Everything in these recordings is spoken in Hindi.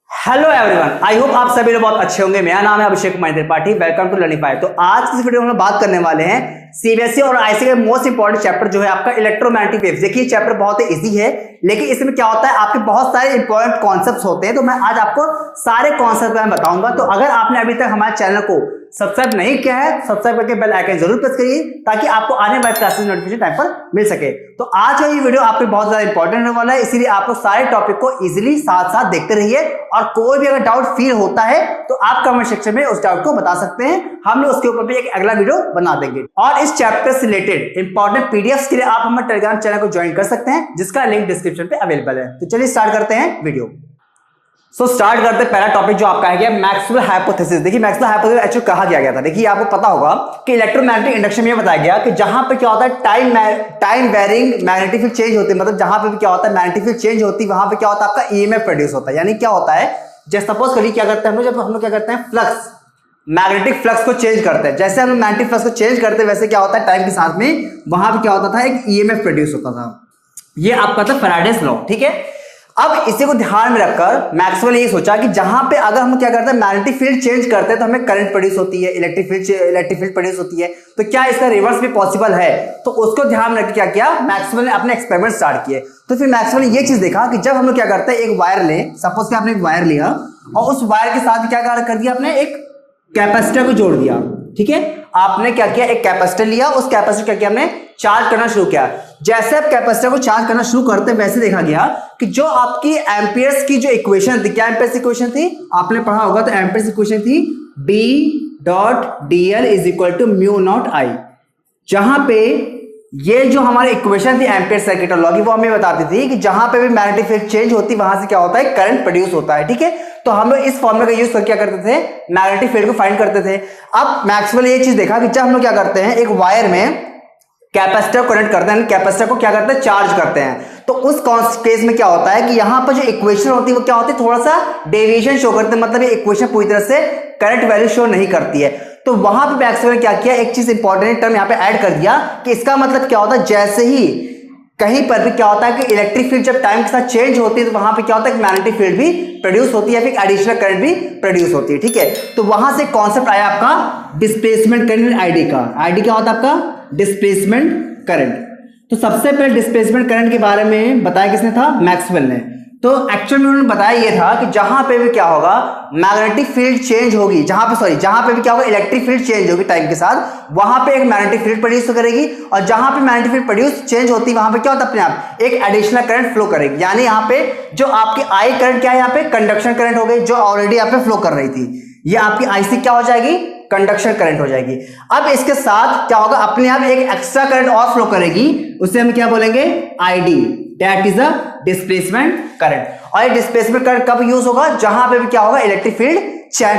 हेलो एवरीवन, आई होप आप सभी लोग बहुत अच्छे होंगे। मेरा नाम है Abhishek Kumar Tripathi. Welcome to learning. तो आज की इस वीडियो में हम बात करने वाले हैं सीबीएसई और आईसी का मोस्ट इंपॉर्टेंट चैप्टर जो है आपका इलेक्ट्रोमैग्नेटिक वेव्स। देखिए चैप्टर बहुत ही इजी है, लेकिन इसमें क्या होता है आपके बहुत सारे इंपॉर्टेंट कॉन्सेप्ट्स होते हैं। तो मैं आज आपको सारे कॉन्सेप्ट में बताऊंगा। तो अगर आपने अभी तक हमारे चैनल को सब्सक्राइब नहीं किया है, सब्सक्राइब करके बेल आइकन जरूर प्रेस करिए ताकि आपको आने वाले क्लासेस नोटिफिकेशन टाइम पर मिल सके। तो आज का ये वीडियो आपके बहुत ज्यादा इंपॉर्टेंट होने वाला है, इसीलिए आप लोग सारे टॉपिक को इजीली साथ साथ देखते रहिए। और कोई भी अगर डाउट फील होता है तो आप कमेंट सेक्शन में उस डाउट को बता सकते हैं, हम लोग उसके ऊपर भी एक अगला वीडियो बना देंगे। और इस चैप्टर से रिलेटेड इंपॉर्टेंट पीडीएफ के लिए आप हमारे टेलीग्राम चैनल को ज्वाइन कर सकते हैं, जिसका लिंक डिस्क्रिप्शन पे अवेलेबल है। तो चलिए स्टार्ट करते हैं वीडियो। स्टार्ट करते हैं। पहला टॉपिक जो आपका है मैक्सवेल हाइपोथेसिस। देखिए मैक्सवेल हाइपोथेसिस एक्चुअली कहा गया था। देखिए आपको पता होगा कि इलेक्ट्रोमैग्नेटिक इंडक्शन में बताया गया कि जहां पे क्या होता है time varying magnetic field change होती है, मतलब जहां पे भी क्या होता है मैग्नेटिक फील्ड चेंज होती है, वहां पे क्या होता है आपका ईएमएफ प्रोड्यूस होता है। यानी क्या होता है, जैसे सपोज करिए क्या करते हैं हम लोग, जब हम लोग क्या करते हैं फ्लक्स मैग्नेटिक फ्लक्स को चेंज करते हैं, जैसे हम मैग्नेटिक फ्लक्स को चेंज करते हैं वैसे क्या होता है टाइम के साथ में वहां पे क्या होता था एक ईएमएफ प्रोड्यूस होता था। ये आपका था फैराडेस लॉ। ठीक है, अब इसी को ध्यान में रखकर मैक्सवेल ये सोचा कि जहां पे अगर हम क्या करते हैं मैग्नेटिक फील्ड चेंज करते हैं तो हमें करंट प्रोड्यूस होती है, इलेक्ट्रिक फील्ड प्रोड्यूस होती है। तो क्या इसका रिवर्स भी पॉसिबल है? तो उसको ध्यान में रख क्या किया मैक्सवेल ने अपने एक्सपेरिमेंट स्टार्ट किए। तो फिर मैक्सवेल ने ये चीज देखा कि जब हम लोग क्या करते हैं एक वायर लें, सपोज कि आपने एक वायर लिया और उस वायर के साथ क्या कर दिया आपने एक कैपेसिटर को जोड़ दिया। ठीक है, आपने क्या किया एक कैपेसिटर लिया, उस कैपेसिटर क्या किया हमने चार्ज करना शुरू किया। जैसे आप कैपेसिटर को चार्ज करना शुरू करते हैं वैसे देखा गया कि जो आपकी एम्पियर्स की जो इक्वेशन थी, क्या एम्पियर्स इक्वेशन थी आपने पढ़ा होगा, तो एम्पियर्स इक्वेशन थी B.dl is equal to mu naught I. जहां पे ये जो हमारी इक्वेशन थी एम्पियर सर्किट लॉ की, वो हमें बताती थी कि जहां पे भी मैग्नेटिक फील्ड चेंज होती है वहां से क्या होता है करंट प्रोड्यूस होता है। ठीक है, तो हम लोग इस फॉर्मूले का यूज करके क्या करते थे मैग्नेटिक फील्ड को फाइंड करते थे। अब मैक्सवेल ये चीज देखा कि जब हम लोग क्या करते हैं एक वायर में कैपेसिटर को कनेक्ट करते हैं, कैपेसिटर को क्या करते हैं चार्ज करते हैं, तो उस केस में क्या होता है कि यहां पर जो इक्वेशन होती है वो क्या होती है थोड़ा सा डेविएशन शो करते हैं, मतलब ये इक्वेशन पूरी तरह से करंट वैल्यू शो नहीं करती है। तो वहां पे मैक्सवेल ने क्या किया एक चीज इंपॉर्टेंट टर्म यहां पे ऐड कर दिया कि इसका मतलब क्या होता है जैसे ही कहीं पर भी क्या होता है कि इलेक्ट्रिक फील्ड जब टाइम के साथ चेंज होती है तो वहां पे क्या होता है कि मैग्नेटिक फील्ड भी प्रोड्यूस होती है, फिर एडिशनल करंट भी प्रोड्यूस होती है। ठीक है, तो वहां से कॉन्सेप्ट आया आपका डिस्प्लेसमेंट करंट आईडी का। आईडी क्या होता है आपका डिस्प्लेसमेंट करंट। तो सबसे पहले डिस्प्लेसमेंट करंट के बारे में बताया किसने था मैक्सवेल ने। तो एक्चुअल में उन्होंने बताया ये था कि जहां पे भी क्या होगा मैग्नेटिक फील्ड चेंज होगी, जहां पे भी क्या होगा इलेक्ट्रिक फील्ड चेंज होगी टाइम के साथ, वहां पे एक मैग्नेटिक फील्ड प्रोड्यूस करेगी, और जहां पे मैग्नेटिक फील्ड प्रोड्यूस चेंज होती है वहां पे क्या होता है अपने आप एक एडिशनल करंट फ्लो करेगी। यानी यहाँ पे जो आपकी आई करंट क्या है यहाँ पे कंडक्शन करंट हो गई, जो ऑलरेडी यहाँ पे फ्लो कर रही थी, ये आपकी आईसी क्या हो जाएगी कंडक्शन करंट हो जाएगी। अब इसके साथ क्या होगा अपने आप एक एक्स्ट्रा करंट और फ्लो करेगी, उसे हम क्या बोलेंगे ID, that is a displacement current. और ये डिस्प्लेसमेंट करंट कब यूज होगा जहां पे भी क्या होगा इलेक्ट्रिक फील्ड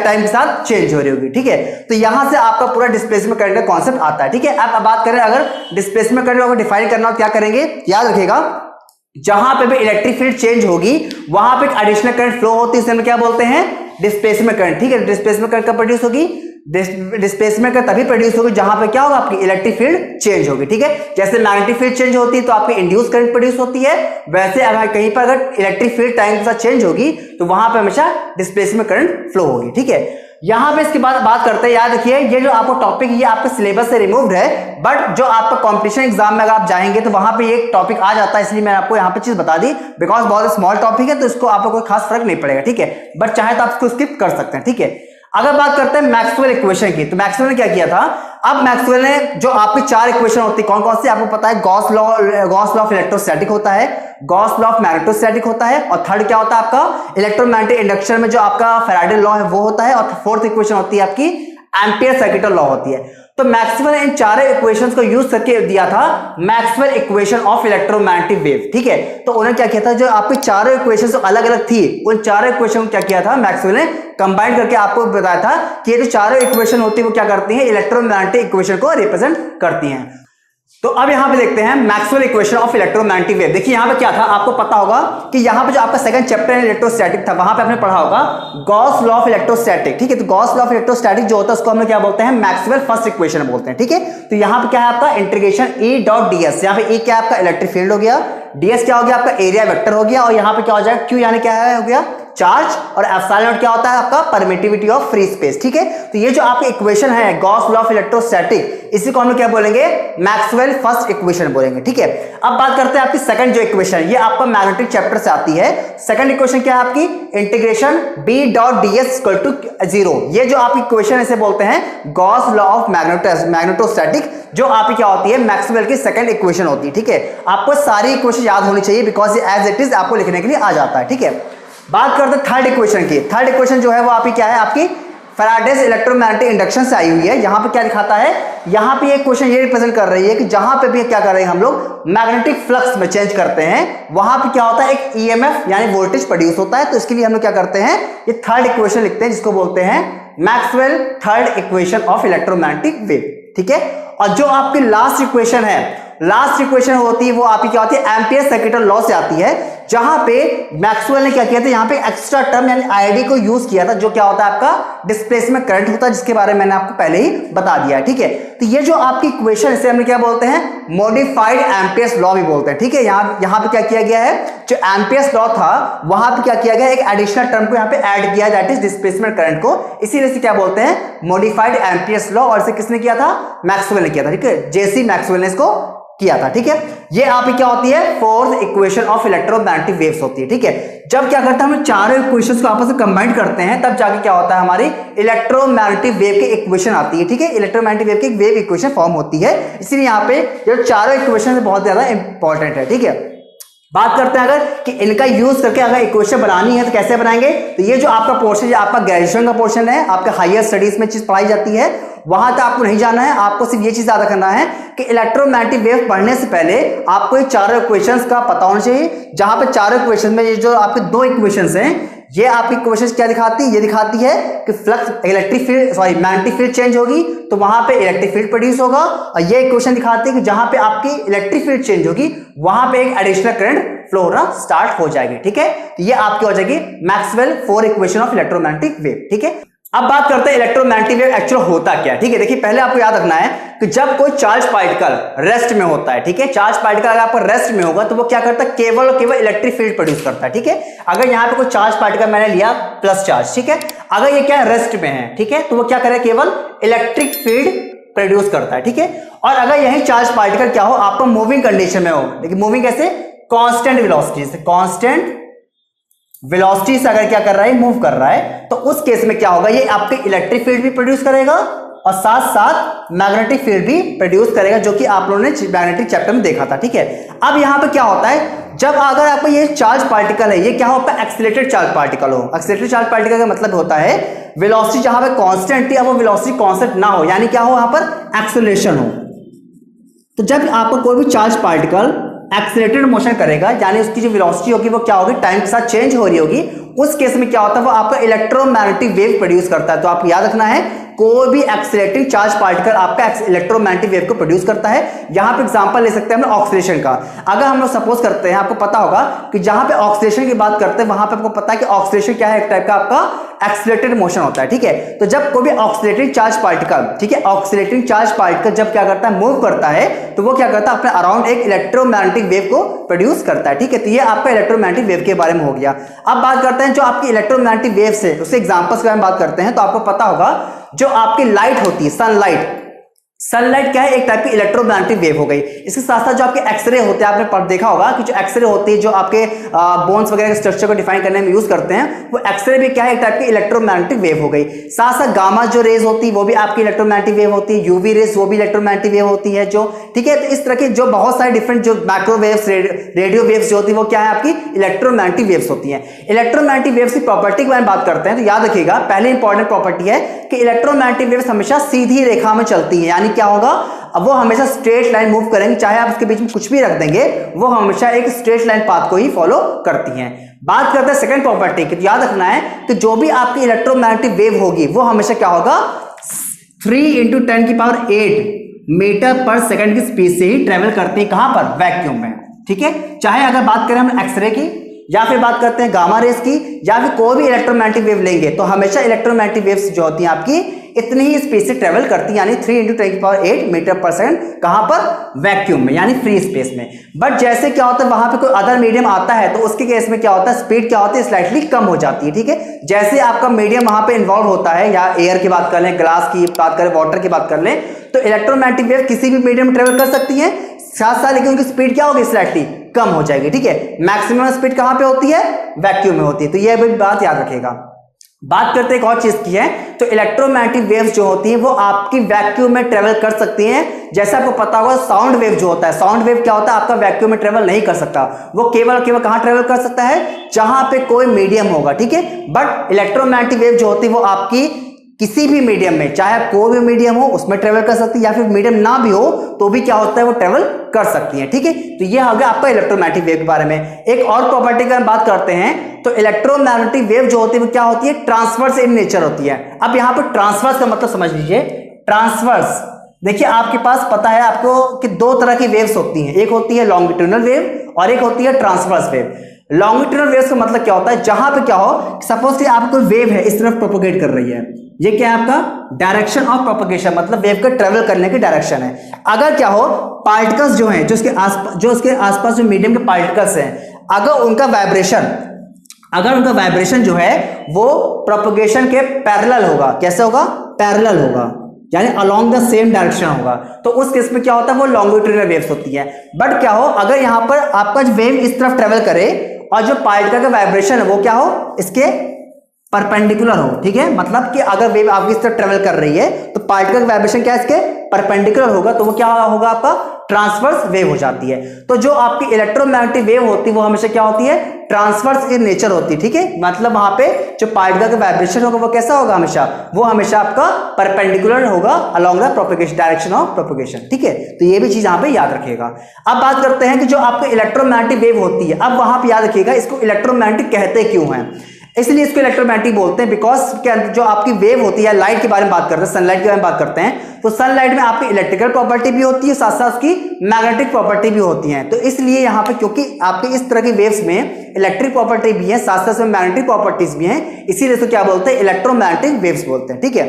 टाइम के साथ चेंज हो रही होगी। ठीक है, तो यहां से आपका पूरा डिस्प्लेसमेंट करंट का कॉन्सेप्ट आता है। ठीक है, अब बात करें अगर डिस्प्लेसमेंट करंट को डिफाइन करना हो क्या करेंगे, याद रखिएगा जहां पे भी इलेक्ट्रिक फील्ड चेंज होगी वहां पे एक एडिशनल करंट फ्लो होती है, इसे हम क्या बोलते हैं डिस्प्लेसमेंट करंट। ठीक है, डिस्प्लेसमेंट करंट कब प्रोड्यूस होगी, डिस्प्लेसमेंट का तभी प्रोड्यूस होगी जहां पे क्या होगा आपकी इलेक्ट्रिक फील्ड चेंज होगी। ठीक है, जैसे मैग्नेटिक फील्ड चेंज होती है तो आपकी इंड्यूस करंट प्रोड्यूस होती है, वैसे अगर कहीं पर अगर इलेक्ट्रिक फील्ड टाइम के साथ चेंज होगी तो वहां पे हमेशा डिस्प्लेसमेंट करंट फ्लो होगी। ठीक है, यहां पे इसके बाद बात करते हैं, याद रखिए ये जो आपको टॉपिक ये आपके सिलेबस से रिमूव्ड है, बट जो आपका कॉम्पिटिशन एग्जाम में अगर आप जाएंगे तो वहां पे ये टॉपिक आ जाता है, इसलिए मैंने आपको यहां पे चीज बता दी, बिकॉज बहुत स्मॉल टॉपिक है तो इसको आपको कोई खास फर्क नहीं पड़ेगा। ठीक है, बट चाहे तो आप इसको स्किप कर सकते हैं। ठीक है, अगर बात करते हैं मैक्सवेल इक्वेशन की, तो मैक्सवेल ने क्या किया था, अब मैक्सवेल ने जो आपकी चार इक्वेशन होती है कौन कौन सी आपको पता है, गॉस लॉ ऑफ इलेक्ट्रोस्टैटिक होता है, गॉस लॉ ऑफ मैग्नेटोस्टैटिक होता है, और थर्ड क्या होता है आपका इलेक्ट्रोमैग्नेटिक इंडक्शन में जो आपका फैराडे लॉ है वो होता है, और फोर्थ इक्वेशन होती है आपकी एम्पियर सर्किट लॉ होती है। तो मैक्सवेल ने इन चारों इक्वेशंस को यूज करके दिया था Maxwell equation of electromagnetic wave. ठीक है, तो उन्होंने क्या किया था जो आपकी चारों इक्वेशंस अलग अलग थी उन चारों इक्वेशन को क्या किया था मैक्सवेल ने कंबाइन करके आपको बताया था कि ये जो चारों इक्वेशन होती है वो क्या करती हैं इलेक्ट्रोमैग्नेटिक इक्वेशन को रिप्रेजेंट करती हैं। तो अब यहां पे देखते हैं Maxwell equation of electromagnetic wave. देखिए यहां पे क्या था आपको पता होगा कि यहां पे जो आपका सेकंड चैप्टर है इलेक्ट्रोस्टैटिक था, वहां पे आपने पढ़ा होगा गॉस लॉ ऑफ इलेक्ट्रोस्टैटिक। ठीक है, तो गॉस लॉ ऑफ इलेक्ट्रोस्टैटिक जो होता है उसको हम क्या बोलते हैं मैक्सवेल फर्स्ट इक्वेशन बोलते हैं। ठीक है, तो यहां पे क्या है आपका इंटीग्रेशन E डॉट ds, यहां पे E क्या है आपका इलेक्ट्रिक फील्ड हो गया, ds क्या हो गया आपका एरिया वेक्टर हो गया, और यहां पे क्या हो जाएगा Q यानी क्या है हो गया चार्ज और एप्सिलॉन नॉट क्या होता है आपका परमिटिविटी ऑफ फ्री स्पेस। ठीक है, तो ये जो आपकी इक्वेशन है गॉस लॉ ऑफ इलेक्ट्रोस्टैटिक, इसी को हम लोग क्या बोलेंगे, मैक्सवेल फर्स्ट इक्वेशन बोलेंगे। ठीक है, अब बात करते हैं आपकी सेकंड जो इक्वेशन, ये आपका मैग्नेटिक चैप्टर से आती है। सेकंड इक्वेशन क्या है आपकी, integration B dot ds equal to 0। ये जो आपकी इक्वेशन इसे बोलते हैं गॉस लॉ ऑफ मैग्नेटोस्टैटिक, जो आपकी क्या होती है, मैक्सवेल की सेकंड इक्वेशन होती है। ठीक है, आपको सारी इक्वेशन याद होनी चाहिए बिकॉज ये एज इट इज आपको लिखने के लिए आ जाता है। ठीक है, बात करते हैं थर्ड इक्वेशन की। थर्ड इक्वेशन जो है वो आपकी क्या है, आपकी फैराडेज इलेक्ट्रोमैग्नेटिक इंडक्शन से आई हुई है। यहां पे क्या दिखाता है, यहां पे एक क्वेश्चन ये रिप्रेजेंट कर रही है कि जहां पे भी क्या कर रहे हैं हम लोग मैग्नेटिक फ्लक्स में चेंज करते हैं, वहां पे क्या होता है, एक ईएमएफ यानी वोल्टेज प्रोड्यूस होता है। तो इसके लिए हम लोग क्या करते हैं, ये थर्ड इक्वेशन लिखते हैं जिसको बोलते हैं Maxwell third equation of electromagnetic wave. ठीक है, और जो आपकी लास्ट इक्वेशन है, लास्ट इक्वेशन होती है वो आपकी क्या होती है, एम्पियर सर्किट लॉ से आती है, जहां पे मैक्सवेल ने क्या किया था, यहां पे एक्स्ट्रा टर्म यानी आईडी को यूज किया था, जो क्या होता है आपका डिस्प्लेसमेंट करंट होता है, जिसके बारे में मैंने आपको पहले ही बता दिया है। ठीक है, तो ये जो आपकी इक्वेशन, इसे हम क्या बोलते हैं, मॉडिफाइड एम्पियर्स लॉ भी बोलते हैं। ठीक है, यहां पे क्या किया गया है, जो एम्पियर्स लॉ था वहां पे क्या किया गया, एक एडिशनल टर्म को यहां पे ऐड किया, दैट इज डिस्प्लेसमेंट करंट को, इसीलिए से क्या बोलते हैं मॉडिफाइड एम्पियर्स लॉ, और इसे किसने किया था, मैक्सवेल ने किया था। ठीक है, जेसी मैक्सवेल ने इसको किया था। ठीक है, ये आपकी क्या होती है, fourth equation of electromagnetic waves होती है। ठीक है, जब क्या करते हैं हम चारों इक्वेशंस को आपस में कंबाइन करते हैं, तब जाके क्या होता है, हमारी इलेक्ट्रोमैग्नेटिक वेव की इक्वेशन आती है। ठीक है, इलेक्ट्रोमैग्नेटिक वेव की एक वेव इक्वेशन फॉर्म होती है, इसीलिए यहाँ पे जो चारों इक्वेशन बहुत ज्यादा इंपॉर्टेंट है। ठीक है, बात करते हैं अगर कि इनका यूज करके अगर इक्वेशन बनानी है तो कैसे बनाएंगे, तो ये जो आपका पोर्शन, जो आपका ग्रेजुएशन का पोर्शन है, आपके हायर स्टडीज में चीज पढ़ाई जाती है, वहां तक आपको नहीं जाना है। आपको सिर्फ ये चीज याद रखना है कि इलेक्ट्रोमैग्नेटिक वेव पढ़ने से पहले आपको ये चारों इक्वेशंस का पता होना चाहिए, जहां पे चारों इक्वेशन में ये जो आपके दो इक्वेशंस हैं, ये आपकी इक्वेशंस क्या दिखाती है, ये दिखाती है कि flux electric field magnetic field change होगी तो वहां पे इलेक्ट्रिक फील्ड प्रोड्यूस होगा, और ये इक्वेशन दिखाती है कि जहां पे आपकी इलेक्ट्रिक फील्ड चेंज होगी वहां पे एक एडिशनल करंट फ्लो होना स्टार्ट हो जाएगी। ठीक है, तो ये आपकी हो जाएगी Maxwell four equation of electromagnetic wave. ठीक है, अब बात करते हैं इलेक्ट्रोमैग्नेटिक वेव एक्चुअल होता क्या है। ठीक है, देखिए पहले आपको याद रखना है कि जब कोई चार्ज पार्टिकल रेस्ट में होता है, ठीक है, चार्ज पार्टिकल अगर आपका रेस्ट में होगा तो वो क्या करता है, केवल और केवल इलेक्ट्रिक फील्ड प्रोड्यूस करता है। ठीक है, अगर यहाँ पे कोई चार्ज पार्टिकल मैंने लिया प्लस चार्ज, ठीक है, अगर ये क्या रेस्ट में है, ठीक है, तो वो क्या करेगा, केवल इलेक्ट्रिक फील्ड प्रोड्यूस करता है। ठीक है, और अगर यही चार्ज पार्टिकल क्या हो, आपको मूविंग कंडीशन में हो, लेकिन मूविंग कैसे, कांस्टेंट वेलोसिटी से, कांस्टेंट वेलोसिटी से अगर क्या कर रहा है, मूव कर रहा है, तो उस केस में क्या होगा, ये आपके इलेक्ट्रिक फील्ड भी प्रोड्यूस करेगा और साथ साथ मैग्नेटिक फील्ड भी प्रोड्यूस करेगा, जो कि आप लोगों ने मैग्नेटिक चैप्टर में देखा था। ठीक है, अब यहां पे क्या होता है, जब अगर आपको ये चार्ज पार्टिकल है, ये क्या होगा, एक्सीलरेटेड चार्ज पार्टिकल हो। एक्सीलरेटेड चार्ज पार्टिकल का मतलब होता है वेलोसिटी जहां पे कांस्टेंट थी, अब वो वेलोसिटी कांस्टेंट ना हो, यानी क्या हो, यहां पर एक्सीलरेशन हो। तो जब आपको कोई भी चार्ज पार्टिकल एक्सीलरेटेड मोशन करेगा, यानी उसकी जो वेलोसिटी होगी वो क्या होगी, टाइम के साथ चेंज हो रही होगी, उस केस में क्या होता है, वो आपका इलेक्ट्रोमैग्नेटिक वेव प्रोड्यूस करता है। तो आपको याद रखना है, कोई भी एक्सीलरेटिंग चार्ज पार्टिकल आपका इलेक्ट्रोमैग्नेटिक वेव को प्रोड्यूस करता है। यहां पे एग्जांपल ले सकते हैं हम ऑक्सीडेशन का। अगर हम लोग सपोज करते हैं, आपको पता होगा कि जहां पे ऑक्सीडेशन की बात करते हैं, वहां पे आपको पता है कि ऑक्सीडेशन क्या है, एक टाइप का आपका एक्सीलरेटेड मोशन होता है। ठीक है, तो जब कोई भी ऑक्सीलेटिंग चार्ज पार्टिकल, ठीक है, ऑक्सीलेटिंग चार्ज पार्टिकल जब क्या करता है, मूव करता है, तो वो क्या करता है, अपने अराउंड एक इलेक्ट्रोमैग्नेटिक वेव को प्रोड्यूस करता है। ठीक है, तो ये आपका इलेक्ट्रोमैग्नेटिक वेव के बारे में हो गया। अब बात करते हैं जो आपकी इलेक्ट्रोमैग्नेटिक वेव से उसके एग्जांपल्स के बारे में बात करते हैं। तो आपको पता होगा जो आपकी लाइट होती है, सनलाइट, सनलाइट क्या है, एक टाइप की इलेक्ट्रोमैग्नेटिक वेव हो गई। इसके साथ साथ जो आपके एक्सरे होते हैं, आपने देखा होगा कि जो एक्सरे होती है, जो आपके बोन्स वगैरह के स्ट्रक्चर को डिफाइन करने में यूज करते हैं, वो एक्सरे भी क्या है, एक टाइप की इलेक्ट्रोमैग्नेटिक वेव हो गई। साथ साथ गामा जो रेज होती है वो भी आपकी इलेक्ट्रोमैग्नेटिक वेव होती है, यूवी रेज वो भी इलेक्ट्रोमैग्नेटिक वेव होती है जो, ठीक है। तो इस तरह की जो बहुत सारे डिफरेंट जो माइक्रोवेव्स, रेडियो वेव्स जो होती है वो क्या है, आपकी इलेक्ट्रोमैग्नेटिक वेव्स होती है। इलेक्ट्रोमैग्नेटिक वेव्स की प्रॉपर्टी के बारे में बात करते हैं, तो याद रखिएगा पहले इंपॉर्टेंट प्रॉपर्टी है कि इलेक्ट्रोमैग्नेटिक वेव्स हमेशा सीधी रेखा में चलती है, यानी क्या होगा, अब वो हमेशा स्ट्रेट लाइन मूव करेंगे, चाहे आप उसके बीच में कुछ भी रख देंगे, वो हमेशा एक स्ट्रेट लाइन पाथ को ही फॉलो करती हैं। बात करते हैं सेकंड प्रॉपर्टी की, तो याद रखना है कि जो भी आपकी इलेक्ट्रोमैग्नेटिक वेव होगी वो हमेशा क्या होगा, 3 × 10⁸ मीटर पर सेकंड की स्पीड से ही ट्रेवल करती है। कहां पर, वैक्यूम में। ठीक है, चाहे अगर बात करें हम एक्सरे की, या फिर बात करते हैं गामा रेस की, या फिर कोई भी इलेक्ट्रोमैग्नेटिक वेव लेंगे, तो हमेशा इलेक्ट्रोमैग्नेटिक वेव्स जो होती हैं आपकी इतनी ही स्पेस से ट्रेवल करती है, यानी 3 × 10⁸ मीटर पर सेकंड। कहां पर? वैक्यूम में, यानी फ्री स्पेस में। बट जैसे क्या होता है वहां पे कोई अदर मीडियम आता है तो उसके केस में क्या होता है, स्पीड क्या होती है, स्लाइटली कम हो जाती है। ठीक है, जैसे आपका मीडियम वहां पे इन्वॉल्व होता है, या एयर की बात कर लें, ग्लास की बात करें, वाटर की बात कर लें, तो इलेक्ट्रोमैग्नेटिक वेव किसी भी मीडियम में ट्रेवल कर सकती है साथ साथ, लेकिन उनकी स्पीड क्या होगी, स्लाइटली कम हो जाएगी। ठीक है, मैक्सिमम स्पीड कहां पे होती है, वैक्यूम में होती है। तो यह भी बात याद रखेगा। बात करते हैं एक और चीज की है, तो इलेक्ट्रोमैग्नेटिक वेव्स जो होती हैं वो आपकी वैक्यूम में ट्रेवल कर सकती हैं। जैसे आपको पता होगा साउंड वेव जो होता है, साउंड वेव क्या होता है, आपका वैक्यूम में ट्रेवल नहीं कर सकता, वो केवल केवल कहां ट्रेवल कर सकता है, जहां पे कोई मीडियम होगा। ठीक है, बट इलेक्ट्रोमैग्नेटिक वेव जो होती है वो आपकी किसी भी मीडियम में, चाहे कोई भी मीडियम हो उसमें ट्रेवल कर सकती है, या फिर मीडियम ना भी हो तो भी क्या होता है, वो ट्रेवल कर सकती है। ठीक है, तो ये हो गया आपका इलेक्ट्रोमैग्नेटिक वेव के बारे में। एक और प्रॉपर्टी की बात करते हैं, तो इलेक्ट्रोमैग्नेटिक वेव जो होती है वो क्या होती है, ट्रांसवर्स इन नेचर होती है। अब यहां पर ट्रांसवर्स का मतलब समझ लीजिए। ट्रांसवर्स, देखिए आपके पास पता है आपको कि दो तरह की वेव्स होती हैं, एक होती है लॉन्गिट्यूडनल वेव और एक होती है ट्रांसवर्स वेव। लॉन्गिट्यूडनल वेव्स का मतलब क्या होता है, जहां पे क्या हो, सपोज कि आपको वेव है इस तरफ प्रोपोगेट कर रही है, ये क्या है आपका डायरेक्शन ऑफ प्रोपोगेशन, मतलब वेव का ट्रेवल करने की डायरेक्शन है। अगर क्या हो, पार्टिकल्स जो हैं, जो उसके आसपास जो मीडियम के पार्टिकल्स हैं, अगर उनका वाइब्रेशन जो है वो प्रोपोगेशन के पैरेलल होगा, कैसे होगा, पैरेलल होगा, यानी अलोंग द सेम डायरेक्शन होगा, तो उस केस में क्या होता है, वो लॉन्गिट्यूडनल वेव्स होती है। बट क्या हो, अगर यहां पर आपका जो वेव इस तरफ ट्रेवल करे और जो पार्टिकल का वाइब्रेशन है वो क्या हो, इसके परपेंडिकुलर हो। ठीक है, मतलब कि अगर वेव आपकी इस तरफ ट्रेवल कर रही है तो पार्टिकल का वाइब्रेशन क्या है, इसके परपेंडिकुलर होगा, तो वो क्या होगा, आपका ट्रांसवर्स वेव हो जाती है। तो जो आपकी इलेक्ट्रोमैग्नेटिक वेव होती है वो हमेशा क्या होती है, ट्रांसवर्स इन नेचर होती है। ठीक है, मतलब वहां पे जो पार्टिकल का वाइब्रेशन होगा वो कैसा होगा, वो हमेशा आपका परपेंडिकुलर होगा along the propagation, direction of propagation. ठीक है, तो ये भी चीज यहां पे याद रखिएगा। अब बात करते हैं कि जो आपको इलेक्ट्रोमैग्नेटिक वेव होती है, अब वहां पे याद रखिएगा इसको इलेक्ट्रोमैग्नेटिक कहते क्यों है, इसलिए इसको इलेक्ट्रोमैग्नेटिक बोलते हैं, बिकॉज जो आपकी वेव होती है, लाइट के बारे में बात करते हैं, सनलाइट के बारे में बात करते हैं, तो सनलाइट में आपकी इलेक्ट्रिकल प्रॉपर्टी भी होती है, साथ साथ उसकी मैग्नेटिक प्रॉपर्टी भी होती है। तो इसलिए यहाँ पे क्योंकि आपके इस तरह की वेव्स में इलेक्ट्रिक प्रॉपर्टी भी है, साथ साथ मैग्नेटिक प्रॉपर्टीज भी हैं, इसीलिए इसको क्या बोलते हैं, इलेक्ट्रोमैग्नेटिक वेव्स बोलते हैं। ठीक है,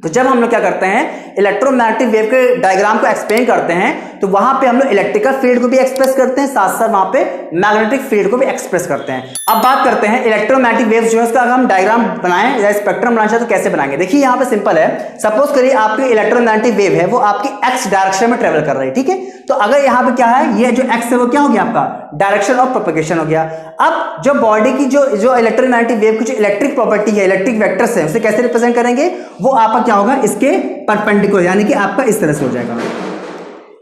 तो जब हम लोग क्या करते हैं, इलेक्ट्रोमैग्नेटिक वेव के डायग्राम को एक्सप्लेन करते हैं, तो वहां पे हम लोग इलेक्ट्रिकल फील्ड को भी एक्सप्रेस करते हैं, साथ साथ वहां पे मैग्नेटिक फील्ड को भी एक्सप्रेस करते हैं। अब बात करते हैं इलेक्ट्रोमैग्नेटिक वेव्स जो है उसका अगर हम डायग्राम बनाएं या स्पेक्ट्रम बनाना चाहे तो कैसे बनाएंगे। देखिए यहाँ पे सिंपल है, सपोज करिए आपकी इलेक्ट्रोमैग्नेटिक वेव है वो आपकी एक्स डायरेक्शन में ट्रेवल कर रही है। ठीक है, तो अगर यहाँ पे क्या है, ये जो एक्स है वो क्या हो गया, आपका डायरेक्शन ऑफ प्रोपेगेशन हो गया। अब जो बॉडी की जो इलेक्ट्रोमैग्नेटिक वेव की जो इलेक्ट्रिक प्रॉपर्टी है, इलेक्ट्रिक वेक्टर्स है, उसे कैसे रिप्रेजेंट करेंगे, वो आपका क्या होगा, इसके परपेंडिकुलर, यानी कि आपका इस तरह से हो जाएगा।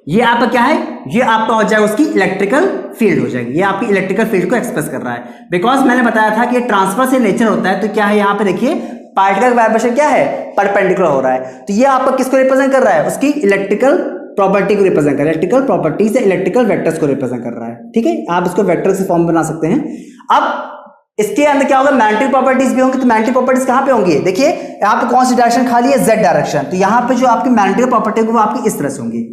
ये आपका क्या है, ये आपका हो जाएगा उसकी इलेक्ट्रिकल फील्ड हो जाएगी, ये आपकी इलेक्ट्रिकल फील्ड को एक्सप्रेस कर रहा है। बिकॉज मैंने बताया था कि ये ट्रांसवर्स इन नेचर होता है, तो क्या है यहाँ पे देखिए पार्टिकल वाइब्रेशन क्या है, परपेंडिकुलर हो रहा है, तो ये आपका किसको रिप्रेजेंट कर रहा है, उसकी इलेक्ट्रिकल प्रॉपर्टी को रिप्रेजेंट कर रहा है, इलेक्ट्रिकल प्रॉपर्टी से इलेक्ट्रिकल वेक्टर्स को रिप्रेजेंट कर रहा है। ठीक है, आप इसको वेक्टर से फॉर्म बना सकते हैं। अब इसके अंदर क्या होगा, मैग्नेटिक प्रॉपर्टीज भी होंगी, तो मैग्नेटिक प्रॉपर्टीज कहां पे होंगी, देखिए यहाँ पे कौन सी डायरेक्शन खाली है, जेड डायरेक्शन, तो यहाँ पे जो आपकी मैग्नेटिक प्रॉपर्टी होगी वो आपकी इस तरह से होंगी,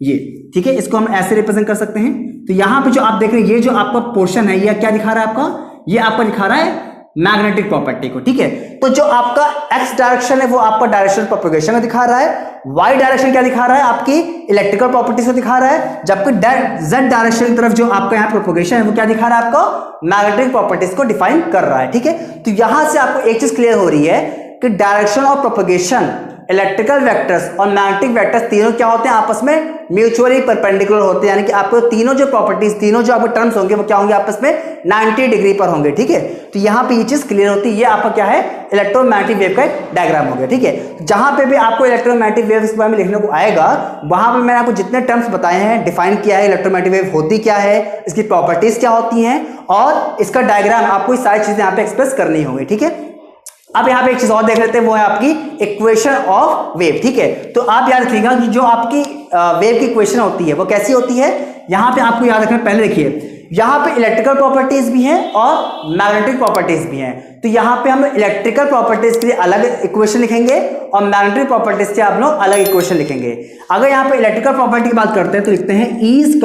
ये। ठीक है, इसको हम ऐसे रिप्रेजेंट कर सकते हैं। तो यहां पे जो आप देख रहे हैं, ये जो आपका पोर्शन है, ये क्या दिखा रहा है आपका, ये आपका दिखा रहा है मैग्नेटिक प्रॉपर्टी को। ठीक है, तो जो आपका एक्स डायरेक्शन है वो आपका डायरेक्शन प्रोपेगेशन को दिखा रहा है, वाई डायरेक्शन क्या दिखा रहा है, आपकी इलेक्ट्रिकल प्रॉपर्टीज को दिखा रहा है, जबकि जेड डायरेक्शन की तरफ जो आपका यहाँ प्रोपेगेशन है वो क्या दिखा रहा है, आपको मैग्नेटिक प्रॉपर्टीज को डिफाइन कर रहा है। ठीक है, तो यहां से आपको एक चीज क्लियर हो रही है कि direction of propagation, electrical vectors और मैग्नेटिक वेक्टर्स तीनों क्या होते हैं, आपस में म्यूचुअली परपेंडिकुलर होते हैं, यानी कि आपको तीनों जो प्रॉपर्टीज, तीनों जो आपके टर्म्स होंगे वो क्या होंगे, आपस में 90 डिग्री पर होंगे। ठीक है, तो यहां पे ये चीज क्लियर होती है, ये आपका क्या है, इलेक्ट्रोमैग्नेटिक वेव का एक डायग्राम हो गया। ठीक है, जहां पे भी आपको इलेक्ट्रोमैग्नेटिक वेव के बारे में लिखने को आएगा, वहां पे मैंने आपको जितने टर्म्स बताए हैं, डिफाइन किया है, इलेक्ट्रोमैग्नेटिक वेव होती क्या है, इसकी प्रॉपर्टीज क्या होती हैं, और इसका डायग्राम, आपको ये सारी चीजें यहाँ पे एक्सप्रेस करनी होंगी। ठीक है, अब यहाँ पे एक चीज और देख लेते हैं, वो है आपकी इक्वेशन ऑफ वेव। ठीक है, तो आप याद रखिएगा कि जो आपकी वेव की इक्वेशन होती है वो कैसी होती है, यहाँ पे आपको याद रखना, पहले देखिए यहाँ पे इलेक्ट्रिकल प्रॉपर्टीज भी हैं और मैग्नेटिक प्रॉपर्टीज भी हैं, तो यहाँ पे हम इलेक्ट्रिकल प्रॉपर्टीज के लिए अलग इक्वेशन लिखेंगे और मैग्नेटिक प्रॉपर्टीज के आप लोग अलग इक्वेशन लिखेंगे। अगर यहाँ पे इलेक्ट्रिकल प्रॉपर्टी की बात करते हैं तो लिखते हैं E =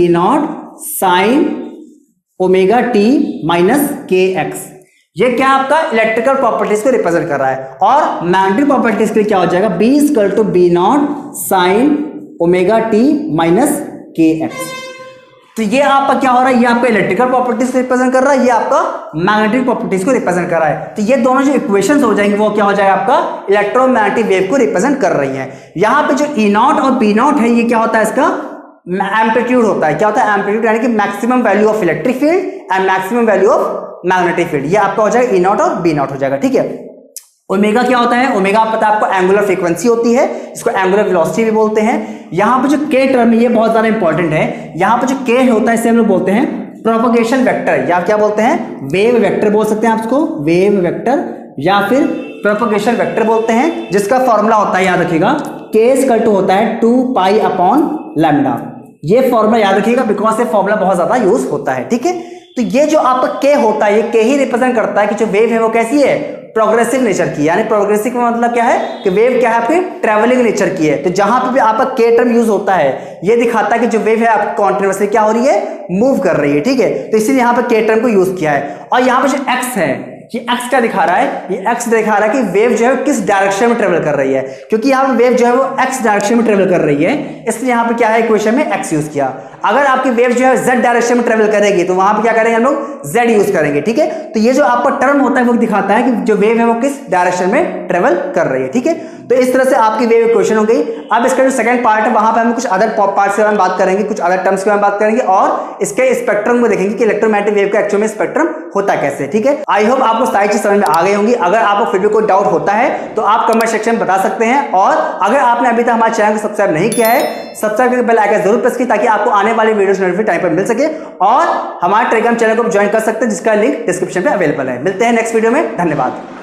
E0 sin omega t - kx। ये क्या आपका इलेक्ट्रिकल प्रॉपर्टीज को रिप्रेजेंट कर रहा है। और मैग्नेटिक प्रॉपर्टीज के लिए क्या हो जाएगा, B = B0 sin omega t minus kx। तो ये आपका क्या हो रहा है, ये आपका इलेक्ट्रिकल प्रॉपर्टीज को रिप्रेजेंट कर रहा है, ये आपका मैग्नेटिक प्रॉपर्टीज को रिप्रेजेंट कर रहा है। तो ये दोनों जो इक्वेशंस हो जाएंगे वो क्या हो जाएगा, आपका इलेक्ट्रोमैग्नेटिक वेव को रिप्रेजेंट कर रही है। यहाँ पे जो E0 और B0 है, ये क्या होता है, इसका एम्पलीट्यूड होता है। क्या होता है, एम्पलीट्यूड, यानी कि maximum value of electric field and maximum value of magnetic field. ये आपका हो जाएगा E0 और B0 हो जाएगा, ठीक है। ओमेगा क्या होता है, ओमेगा पता है आपको एंगुलर फ्रीक्वेंसी होती है, इसको एंगुलर वेलोसिटी भी बोलते हैं। यहाँ पे जो के टर्म है ये बहुत ज्यादा इंपॉर्टेंट है। यहाँ पे जो के होता है इसे हम लोग बोलते हैं प्रोपगेशन वेक्टर, या क्या बोलते हैं, वेव वेक्टर बोल सकते हैं आप इसको, वेव वेक्टर या फिर प्रोपगेशन वेक्टर बोलते हैं, जिसका फॉर्मूला होता है, याद रखिएगा, k होता है 2π/λ। ये फॉर्मूला याद रखिएगा, बिकॉज ये फॉर्मूला बहुत ज्यादा यूज होता है, ठीक है। तो ये जो आपका के होता है, ये के ही रिप्रेजेंट करता है कि जो वेव है वो कैसी है, प्रोग्रेसिव नेचर की। यानी प्रोग्रेसिव का मतलब क्या है कि वेव क्या है, आपकी ट्रेवलिंग नेचर की है। तो जहां पे भी आपका के टर्म यूज होता है, ये दिखाता है कि जो वेव है आपकी कॉन्टिन्यूअसली क्या हो रही है, मूव कर रही है, ठीक है। तो इसीलिए यहाँ पे के टर्म को यूज किया है। और यहाँ पे जो एक्स है, ये एक्स क्या दिखा रहा है, ये एक्स दिखा रहा है कि वेव जो है किस डायरेक्शन में ट्रेवल कर रही है। क्योंकि यहाँ पे वेव जो है वो एक्स डायरेक्शन में ट्रेवल कर रही है, इसलिए यहाँ पे क्या है, इक्वेशन में एक्स यूज किया। अगर आपकी वेव जो है जेड डायरेक्शन में ट्रेवल करेगी तो वहां पे क्या करेंगे हम लोग, जेड यूज करेंगे, ठीक है। तो ये जो आपका टर्म होता है वो दिखाता है कि जो वेव है वो किस डायरेक्शन में ट्रेवल कर रही है, ठीक है। तो इस तरह से आपकी वेव इक्वेशन हो गई। अब इसका जो सेकंड पार्ट है वहां पे हम कुछ अदर पार्ट्स के बारे में बात करेंगे, कुछ अदर टर्म्स के बारे में बात करेंगे और इसके स्पेक्ट्रम को देखेंगे कि इलेक्ट्रोमैग्नेटिक वेव का एक्चुअल में स्पेक्ट्रम होता कैसे, ठीक है। आई होप आपको सारी चीज समझ में आ गई होंगी। अगर आपको फिर भी कोई डाउट होता है तो आप कमेंट सेक्शन में बता सकते हैं। और अगर आपने अभी तक हमारे चैनल को सब्सक्राइब नहीं किया है, सब्सक्राइब करके बेल आइकन जरूर प्रेस कीजिए ताकि आपको आने वाली वीडियोस नोटिफिकेशन टाइम पर मिल सके। और हमारे टेलीग्राम चैनल को ज्वाइन कर सकते हैं जिसका लिंक डिस्क्रिप्शन में अवेलेबल है। मिलते हैं नेक्स्ट वीडियो में, धन्यवाद।